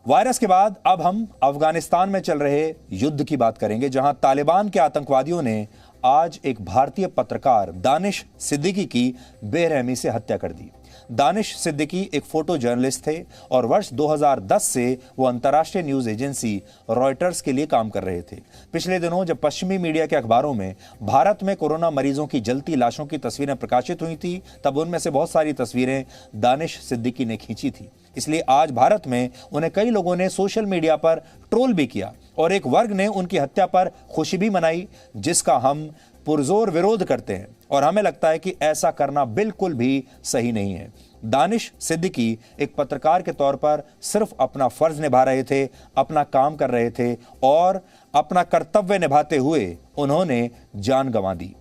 Virus के बाद अब हम अफगानिस्तान में चल रहे युद्ध की बात करेंगे, जहां तालिबान के आतंकवादियों ने आज एक भारतीय पत्रकार दानिश सिद्दीकी की बेरहमी से हत्या कर दी। दानिश सिद्दीकी एक फोटो जर्नलिस्ट थे और वर्ष 2010 से वो अंतर्राष्ट्रीय न्यूज एजेंसी रॉयटर्स के लिए काम कर रहे थे। पिछले दिनों जब पश्चिमी मीडिया के अखबारों में भारत में कोरोना मरीजों की जलती लाशों की तस्वीरें प्रकाशित हुई थी, तब उनमें से बहुत सारी तस्वीरें दानिश सिद्दीकी ने खींची थी। इसलिए आज भारत में उन्हें कई लोगों ने सोशल मीडिया पर ट्रोल भी किया और एक वर्ग ने उनकी हत्या पर खुशी भी मनाई, जिसका हम पुरजोर विरोध करते हैं और हमें लगता है कि ऐसा करना बिल्कुल भी सही नहीं है। दानिश सिद्दीकी एक पत्रकार के तौर पर सिर्फ अपना फर्ज निभा रहे थे, अपना काम कर रहे थे और अपना कर्तव्य निभाते हुए उन्होंने जान गंवा दी।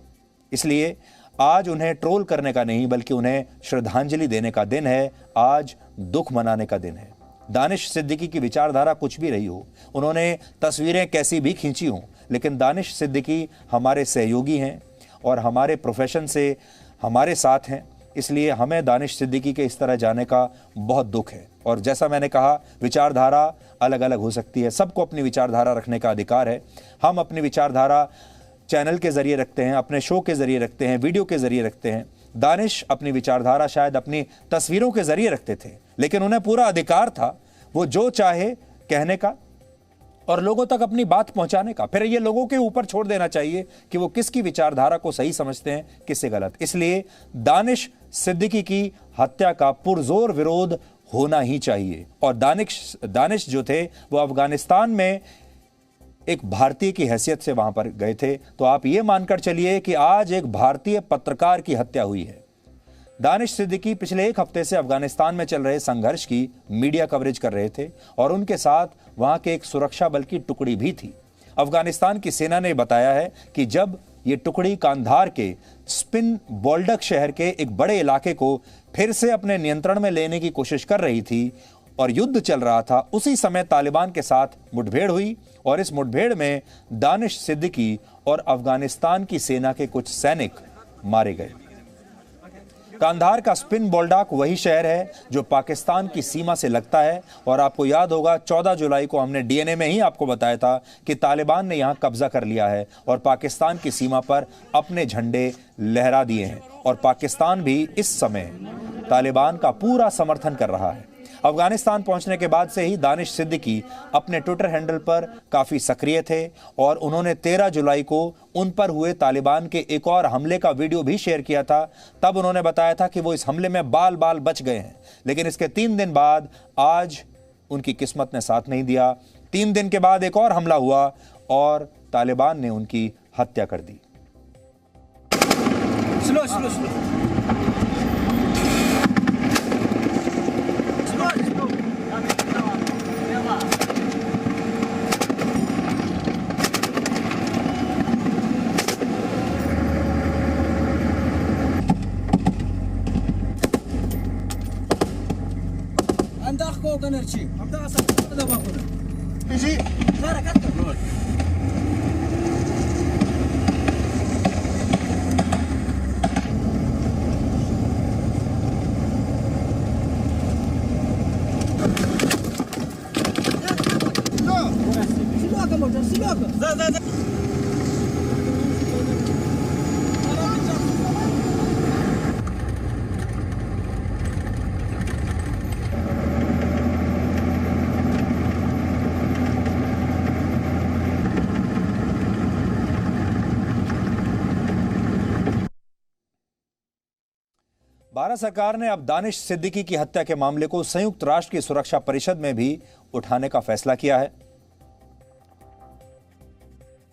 इसलिए आज उन्हें ट्रोल करने का नहीं बल्कि उन्हें श्रद्धांजलि देने का दिन है। आज दुख मनाने का दिन है। दानिश सिद्दीकी की विचारधारा कुछ भी रही हो, उन्होंने तस्वीरें कैसी भी खींची हों, लेकिन दानिश सिद्दीकी हमारे सहयोगी हैं और हमारे प्रोफेशन से हमारे साथ हैं। इसलिए हमें दानिश सिद्दीकी के इस तरह जाने का बहुत दुख है। और जैसा मैंने कहा, विचारधारा अलग अलग हो सकती है, सबको अपनी विचारधारा रखने का अधिकार है। हम अपनी विचारधारा चैनल के जरिए रखते हैं, अपने शो के जरिए रखते हैं, वीडियो के जरिए रखते हैं। दानिश अपनी विचारधारा शायद अपनी तस्वीरों के जरिए रखते थे, लेकिन उन्हें पूरा अधिकार था वो जो चाहे कहने का और लोगों तक अपनी बात पहुंचाने का। फिर ये लोगों के ऊपर छोड़ देना चाहिए कि वो किसकी विचारधारा को सही समझते हैं, किससे गलत। इसलिए दानिश सिद्दीकी की हत्या का पुरजोर विरोध होना ही चाहिए। और दानिश जो थे वो अफगानिस्तान में एक भारतीय की हैसियत से वहां पर गए थे, तो आप ये मानकर चलिए कि आज एक भारतीय पत्रकार की हत्या हुई है। दानिश सिद्दीकी पिछले एक हफ्ते से अफगानिस्तान में चल रहे संघर्ष की मीडिया कवरेज कर रहे थे और उनके साथ वहां के एक सुरक्षा बल की टुकड़ी भी थी। अफगानिस्तान की सेना ने बताया है कि जब ये टुकड़ी कांधार के स्पिन बोल्डक शहर के एक बड़े इलाके को फिर से अपने नियंत्रण में लेने की कोशिश कर रही थी और युद्ध चल रहा था, उसी समय तालिबान के साथ मुठभेड़ हुई और इस मुठभेड़ में दानिश सिद्दीकी और अफगानिस्तान की सेना के कुछ सैनिक मारे गए। कांधार का स्पिन बोल्डाक वही शहर है जो पाकिस्तान की सीमा से लगता है और आपको याद होगा 14 जुलाई को हमने डीएनए में ही आपको बताया था कि तालिबान ने यहां कब्जा कर लिया है और पाकिस्तान की सीमा पर अपने झंडे लहरा दिए हैं और पाकिस्तान भी इस समय तालिबान का पूरा समर्थन कर रहा है। अफगानिस्तान पहुंचने के बाद से ही दानिश सिद्दीकी अपने ट्विटर हैंडल पर काफी सक्रिय थे और उन्होंने 13 जुलाई को उन पर हुए तालिबान के एक और हमले का वीडियो भी शेयर किया था। तब उन्होंने बताया था कि वो इस हमले में बाल बाल बच गए हैं, लेकिन इसके 3 दिन बाद आज उनकी किस्मत ने साथ नहीं दिया। 3 दिन के बाद एक और हमला हुआ और तालिबान ने उनकी हत्या कर दी। स्लो। भारत सरकार ने अब दानिश सिद्दीकी की हत्या के मामले को संयुक्त राष्ट्र की सुरक्षा परिषद में भी उठाने का फैसला किया है।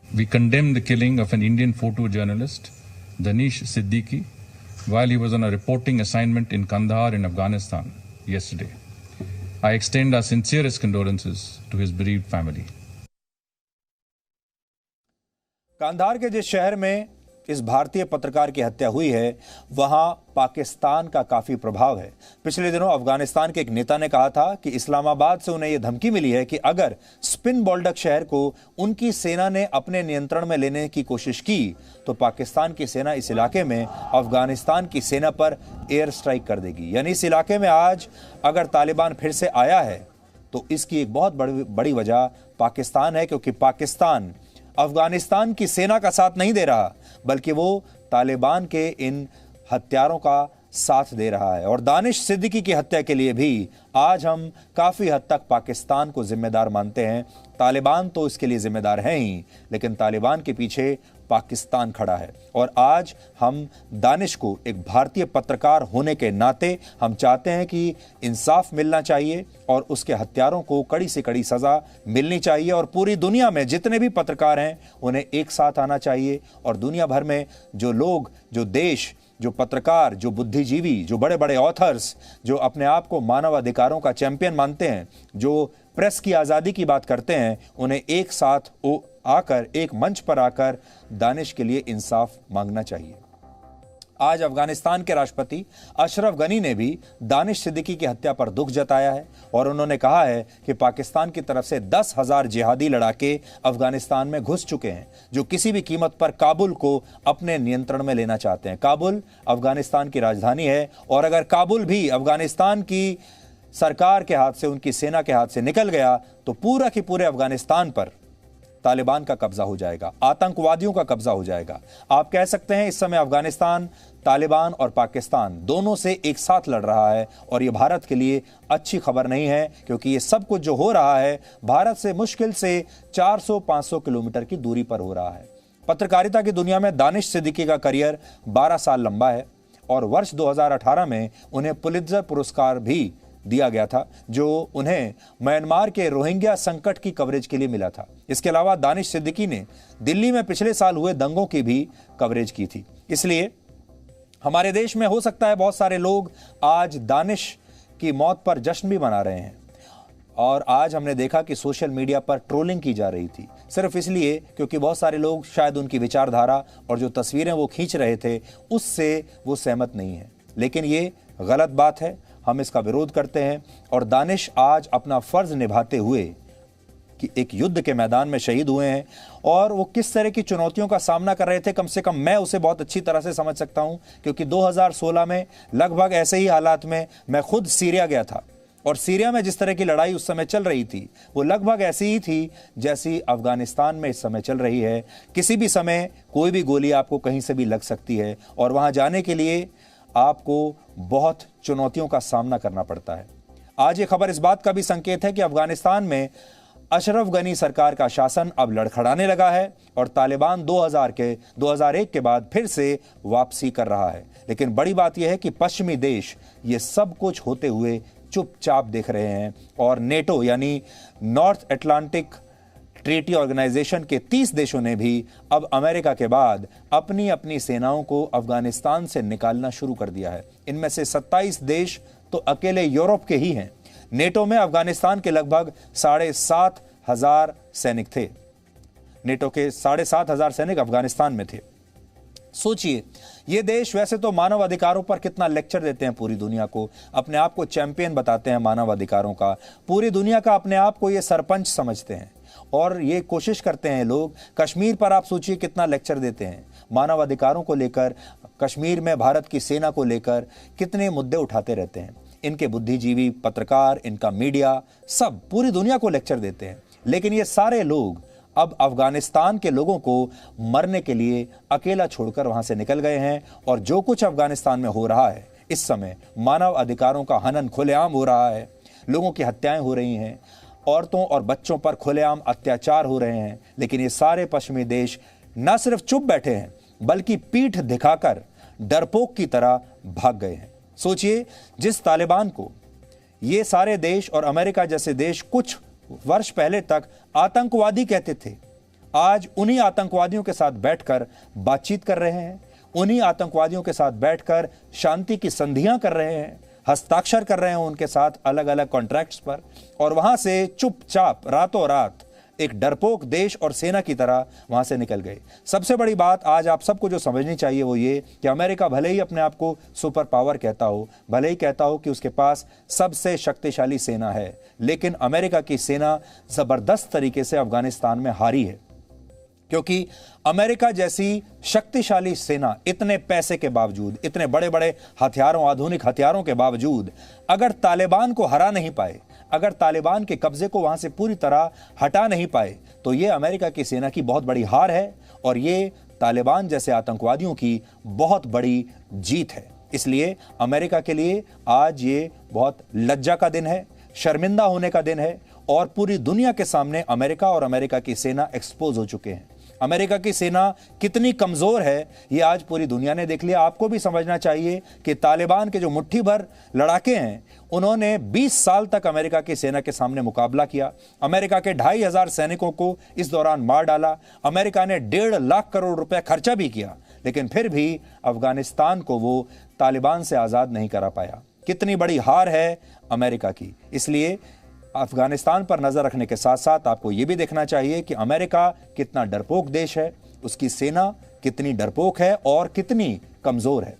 We condemn the killing of an Indian photojournalist, Danish Siddiqui, while he was on a reporting assignment in Kandahar in Afghanistan yesterday. I extend our sincerest condolences to his bereaved family. Kandahar के जिस शहर में इस भारतीय पत्रकार की हत्या हुई है, वहां पाकिस्तान का काफी प्रभाव है। पिछले दिनों अफगानिस्तान के एक नेता ने कहा था कि इस्लामाबाद से उन्हें यह धमकी मिली है कि अगर स्पिन बोल्डक शहर को उनकी सेना ने अपने नियंत्रण में लेने की कोशिश की तो पाकिस्तान की सेना इस इलाके में अफगानिस्तान की सेना पर एयर स्ट्राइक कर देगी। यानी इस इलाके में आज अगर तालिबान फिर से आया है तो इसकी एक बहुत बड़ी वजह पाकिस्तान है, क्योंकि पाकिस्तान अफगानिस्तान की सेना का साथ नहीं दे रहा, बल्कि वो तालिबान के इन हत्यारों का साथ दे रहा है। और दानिश सिद्दीकी की हत्या के लिए भी आज हम काफी हद तक पाकिस्तान को जिम्मेदार मानते हैं। तालिबान तो इसके लिए जिम्मेदार है ही, लेकिन तालिबान के पीछे पाकिस्तान खड़ा है। और आज हम दानिश को एक भारतीय पत्रकार होने के नाते हम चाहते हैं कि इंसाफ मिलना चाहिए और उसके हत्यारों को कड़ी से कड़ी सजा मिलनी चाहिए। और पूरी दुनिया में जितने भी पत्रकार हैं उन्हें एक साथ आना चाहिए, और दुनिया भर में जो लोग, जो देश, जो पत्रकार, जो बुद्धिजीवी, जो बड़े बड़े ऑथर्स, जो अपने आप को मानव अधिकारों का चैंपियन मानते हैं, जो प्रेस की आज़ादी की बात करते हैं, उन्हें एक साथ आकर, एक मंच पर आकर दानिश के लिए इंसाफ मांगना चाहिए। आज अफगानिस्तान के राष्ट्रपति अशरफ गनी ने भी दानिश सिद्दीकी की हत्या पर दुख जताया है, और उन्होंने कहा है कि पाकिस्तान की तरफ से 10,000 जिहादी लड़ाके अफगानिस्तान में घुस चुके हैं, जो किसी भी कीमत पर काबुल को अपने नियंत्रण में लेना चाहते हैं। काबुल अफगानिस्तान की राजधानी है, और अगर काबुल भी अफगानिस्तान की सरकार के हाथ से, उनकी सेना के हाथ से निकल गया तो पूरा के पूरे अफगानिस्तान पर तालिबान का कब्जा हो जाएगा, आतंकवादियों का कब्जा हो जाएगा। आप कह सकते हैं इस समय अफगानिस्तान, तालिबान और पाकिस्तान दोनों से एक साथ लड़ रहा है, और ये भारत के लिए अच्छी खबर नहीं है, क्योंकि ये सब कुछ जो हो रहा है भारत से मुश्किल से 400-500 किलोमीटर की दूरी पर हो रहा है। पत्रकारिता की दुनिया में दानिश सिद्दीकी का करियर 12 साल लंबा है, और वर्ष 2018 में उन्हें पुलित्जर पुरस्कार भी दिया गया था, जो उन्हें म्यांमार के रोहिंग्या संकट की कवरेज के लिए मिला था। इसके अलावा दानिश सिद्दीकी ने दिल्ली में पिछले साल हुए दंगों की भी कवरेज की थी। इसलिए हमारे देश में हो सकता है बहुत सारे लोग आज दानिश की मौत पर जश्न भी मना रहे हैं, और आज हमने देखा कि सोशल मीडिया पर ट्रोलिंग की जा रही थी, सिर्फ इसलिए क्योंकि बहुत सारे लोग शायद उनकी विचारधारा और जो तस्वीरें वो खींच रहे थे उससे वो सहमत नहीं है। लेकिन ये गलत बात है, हम इसका विरोध करते हैं। और दानिश आज अपना फर्ज निभाते हुए कि एक युद्ध के मैदान में शहीद हुए हैं, और वो किस तरह की चुनौतियों का सामना कर रहे थे, कम से कम मैं उसे बहुत अच्छी तरह से समझ सकता हूं, क्योंकि 2016 में लगभग ऐसे ही हालात में मैं खुद सीरिया गया था, और सीरिया में जिस तरह की लड़ाई उस समय चल रही थी वो लगभग ऐसी ही थी जैसी अफगानिस्तान में इस समय चल रही है। किसी भी समय कोई भी गोली आपको कहीं से भी लग सकती है, और वहां जाने के लिए आपको बहुत चुनौतियों का सामना करना पड़ता है। आज ये खबर इस बात का भी संकेत है कि अफगानिस्तान में अशरफ गनी सरकार का शासन अब लड़खड़ाने लगा है, और तालिबान 2001 के बाद फिर से वापसी कर रहा है। लेकिन बड़ी बात यह है कि पश्चिमी देश ये सब कुछ होते हुए चुपचाप देख रहे हैं, और नेटो यानी नॉर्थ अटलांटिक ट्रीटी ऑर्गेनाइजेशन के 30 देशों ने भी अब अमेरिका के बाद अपनी अपनी सेनाओं को अफगानिस्तान से निकालना शुरू कर दिया है। इनमें से 27 देश तो अकेले यूरोप के ही हैं। नेटो में अफगानिस्तान के लगभग 7,500 सैनिक थे। नेटो के 7,500 सैनिक अफगानिस्तान में थे। सोचिए, ये देश वैसे तो मानव अधिकारों पर कितना लेक्चर देते हैं पूरी दुनिया को, अपने आप को चैंपियन बताते हैं मानव अधिकारों का, पूरी दुनिया का अपने आप को ये सरपंच समझते हैं, और ये कोशिश करते हैं लोग। कश्मीर पर आप सोचिए कितना लेक्चर देते हैं मानव अधिकारों को लेकर, कश्मीर में भारत की सेना को लेकर कितने मुद्दे उठाते रहते हैं। इनके बुद्धिजीवी, पत्रकार, इनका मीडिया, सब पूरी दुनिया को लेक्चर देते हैं। लेकिन ये सारे लोग अब अफगानिस्तान के लोगों को मरने के लिए अकेला छोड़कर वहां से निकल गए हैं, और जो कुछ अफगानिस्तान में हो रहा है इस समय, मानव अधिकारों का हनन खुलेआम हो रहा है, लोगों की हत्याएं हो रही हैं, औरतों और बच्चों पर खुलेआम अत्याचार हो रहे हैं। लेकिन ये सारे पश्चिमी देश न सिर्फ चुप बैठे हैं, बल्कि पीठ दिखाकर डरपोक की तरह भाग गए हैं। सोचिए, जिस तालिबान को ये सारे देश और अमेरिका जैसे देश कुछ वर्ष पहले तक आतंकवादी कहते थे, आज उन्हीं आतंकवादियों के साथ बैठकर बातचीत कर रहे हैं, उन्हीं आतंकवादियों के साथ बैठकर शांति की संधियां कर रहे हैं, हस्ताक्षर कर रहे हैं उनके साथ अलग अलग कॉन्ट्रैक्ट्स पर, और वहां से चुपचाप रातों रात एक डरपोक देश और सेना की तरह वहां से निकल गए। सबसे बड़ी बात आज आप सबको जो समझनी चाहिए वो ये कि अमेरिका भले ही अपने आप को सुपर पावर कहता हो, भले ही कहता हो कि उसके पास सबसे शक्तिशाली सेना है, लेकिन अमेरिका की सेना जबरदस्त तरीके से अफगानिस्तान में हारी है, क्योंकि अमेरिका जैसी शक्तिशाली सेना इतने पैसे के बावजूद, इतने बड़े बड़े हथियारों, आधुनिक हथियारों के बावजूद अगर तालिबान को हरा नहीं पाए, अगर तालिबान के कब्जे को वहां से पूरी तरह हटा नहीं पाए तो ये अमेरिका की सेना की बहुत बड़ी हार है और ये तालिबान जैसे आतंकवादियों की बहुत बड़ी जीत है। इसलिए अमेरिका के लिए आज ये बहुत लज्जा का दिन है, शर्मिंदा होने का दिन है और पूरी दुनिया के सामने अमेरिका और अमेरिका की सेना एक्सपोज हो चुके हैं। अमेरिका की सेना कितनी कमजोर है ये आज पूरी दुनिया ने देख लिया। आपको भी समझना चाहिए कि तालिबान के जो मुट्ठी भर लड़ाके हैं उन्होंने 20 साल तक अमेरिका की सेना के सामने मुकाबला किया। अमेरिका के 2500 सैनिकों को इस दौरान मार डाला। अमेरिका ने 1.5 लाख करोड़ रुपए खर्चा भी किया, लेकिन फिर भी अफगानिस्तान को वो तालिबान से आजाद नहीं करा पाया। कितनी बड़ी हार है अमेरिका की। इसलिए अफगानिस्तान पर नजर रखने के साथ साथ आपको यह भी देखना चाहिए कि अमेरिका कितना डरपोक देश है, उसकी सेना कितनी डरपोक है और कितनी कमजोर है।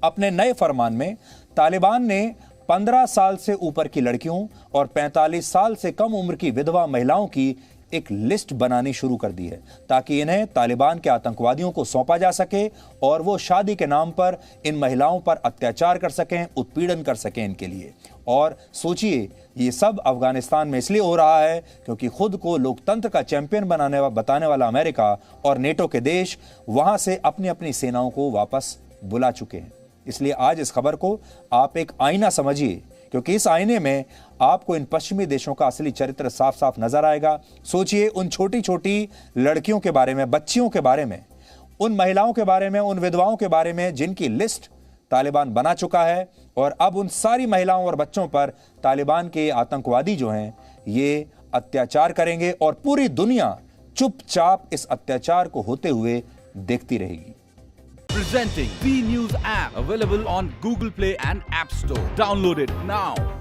अपने नए फरमान में तालिबान ने 15 साल से ऊपर की लड़कियों और 45 साल से कम उम्र की विधवा महिलाओं की एक लिस्ट बनानी शुरू कर दी है ताकि इन्हें तालिबान के आतंकवादियों को सौंपा जा सके और वो शादी के नाम पर इन महिलाओं पर अत्याचार कर सकें, उत्पीड़न कर सकें इनके लिए। और सोचिए ये सब अफगानिस्तान में इसलिए हो रहा है क्योंकि खुद को लोकतंत्र का चैंपियन बताने वाला अमेरिका और नेटो के देश वहां से अपनी अपनी सेनाओं को वापस बुला चुके हैं। इसलिए आज इस खबर को आप एक आईना समझिए क्योंकि इस आईने में आपको इन पश्चिमी देशों का असली चरित्र साफ साफ नजर आएगा। सोचिए उन छोटी छोटी लड़कियों के बारे में, बच्चियों के बारे में, उन महिलाओं के बारे में, उन विधवाओं के बारे में जिनकी लिस्ट तालिबान बना चुका है और अब उन सारी महिलाओं और बच्चों पर तालिबान के आतंकवादी जो हैं ये अत्याचार करेंगे और पूरी दुनिया चुपचाप इस अत्याचार को होते हुए देखती रहेगी। Presenting B News app, available on Google Play and App Store. Download it now.